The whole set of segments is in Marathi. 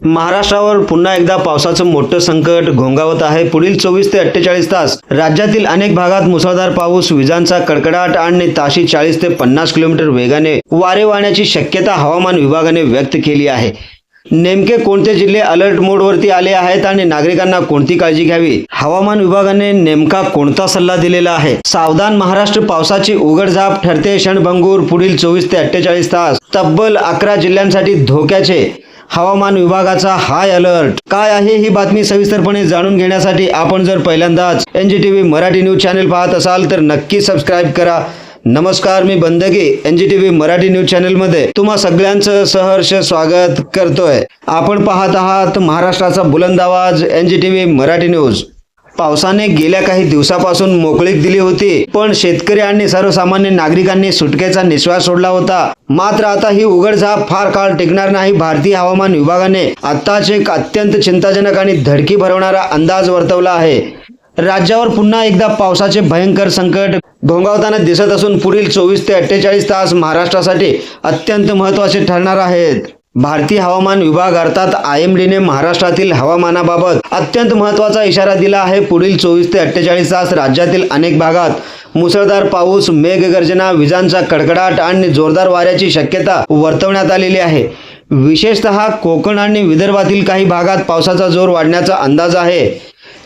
महाराष्ट्रावर पुन्हा एकदा पावसाचं मोठं संकट घोंगावत आहे। पुढील 24 ते 48 तास राज्यातील अनेक भागात मुसळधार पाऊस, विजांचा कडकडाट आणि ताशी 40 ते 50 किलोमीटर वेगाने वारे वाहण्याची शक्यता हवामान विभागाने व्यक्त केली आहे। नेमके कोणते जिल्हे अलर्ट मोडवरती आले आहेत आणि नागरिकांना कोणती काळजी घ्यावी, हवामान विभागाने नेमका कोणता सल्ला दिलेला आहे? सावधान महाराष्ट्र, पावसाची उघडझाप ठरते क्षणभंगूर। पुढील 24 ते 48 तास तब्बल 11 जिल्ह्यांसाठी धोक्याचे हवामान विभागाचा हाय अलर्ट। काय आहे ही बातमी सविस्तरपणे जाणून घेण्यासाठी आपण जर पहिल्यांदाच NGTV मराठी न्यूज चॅनल पाहत असाल तर नक्की सबस्क्राईब करा। नमस्कार, मी बंदगी NGTV मराठी न्यूज चॅनल मध्ये तुम्हा सगळ्यांचं सहर्ष स्वागत करतोय। आपण पाहत आहात महाराष्ट्राचा बुलंद आवाज NGTV मराठी न्यूज। पावसाने गेल्या काही दिवसापासून मोकळीक दिली होती, पण शेतकरी आणि सर्वसामान्य नागरिकांनी सुटकेचा निश्वास सोडला होता। मात्र आता ही उघडझाप फार काळ टिकणार नाही। भारतीय हवामान विभागाने आताच एक अत्यंत चिंताजनक आणि धडकी भरवणारा अंदाज वर्तवला आहे। राज्यावर पुन्हा एकदा पावसाचे भयंकर संकट घोंगावताना दिसत असून पुढील 24 ते 48 तास महाराष्ट्रासाठी अत्यंत महत्त्वाचे ठरणार आहेत। भारतीय हवामान विभाग अर्थात IMD ने महाराष्ट्रातील हवामानाबाबत अत्यंत महत्त्वाचा इशारा दिला आहे। पुढील 24 ते 48 तास राज्यातील अनेक भागात मुसळधार पाऊस, मेघगर्जना, विजांचा कडकडाट आणि जोरदार वाऱ्याची शक्यता वर्तवण्यात आलेली आहे। विशेषतः कोकण आणि विदर्भातील काही भागात पावसाचा जोर वाढण्याचा अंदाज आहे,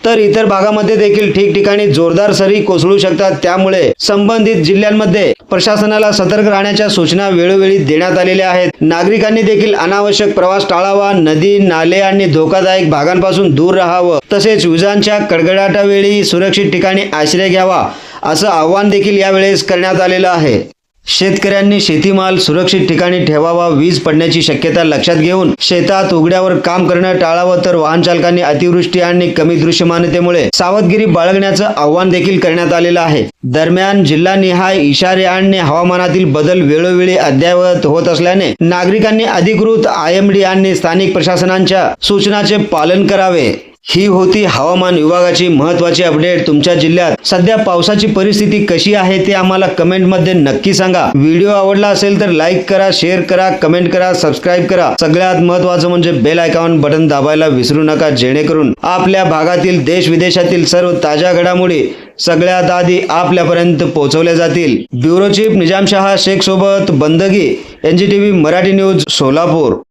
तर इतर भागामध्ये देखील ठिकठिकाणी जोरदार सरी कोसळू शकतात। त्यामुळे संबंधित जिल्ह्यांमध्ये प्रशासनाला सतर्क राहण्याच्या सूचना वेळोवेळी देण्यात आलेल्या आहेत। नागरिकांनी देखील अनावश्यक प्रवास टाळावा, नदी, नाले आणि धोकादायक भागांपासून दूर राहावं, तसेच विजांच्या कडकडाटावेळी सुरक्षित ठिकाणी आश्रय घ्यावा, असं आवाहन देखील यावेळेस करण्यात आलेलं आहे। शेतकऱ्यांनी शेतीमाल सुरक्षित ठिकाणी ठेवावा, वीज पडण्याची शक्यता लक्षात घेऊन शेतात उघड्यावर काम करणं टाळावं, तर वाहन चालकांनी अतिवृष्टी आणि कमी दृश्यमानतेमुळे सावधगिरी बाळगण्याचं आवाहन देखील करण्यात आलेलं आहे। दरम्यान जिल्हानिहाय इशारे आणि हवामानातील बदल वेळोवेळी अद्ययावत होत असल्याने नागरिकांनी अधिकृत IMD आणि स्थानिक प्रशासनांच्या सूचनांचे पालन करावे। ही होती हवामान विभागाची महत्त्वाची अपडेट। तुमच्या जिल्ह्यात सध्या पावसाची परिस्थिती कशी आहे ते आम्हाला कमेंटमध्ये नक्की सांगा। व्हिडिओ आवडला असेल तर लाईक करा, शेअर करा, कमेंट करा, सबस्क्राईब करा। सगळ्यात महत्त्वाचं म्हणजे बेल आयकॉन बटन दाबायला विसरू नका, जेणेकरून आपल्या भागातील देश विदेशातील सर्व ताज्या घडामोडी सगळ्यात आधी आपल्यापर्यंत पोहोचवल्या जातील। ब्युरो चीफ निजामशाह शेख सोबत बंदगी, NGTV मराठी न्यूज, सोलापूर।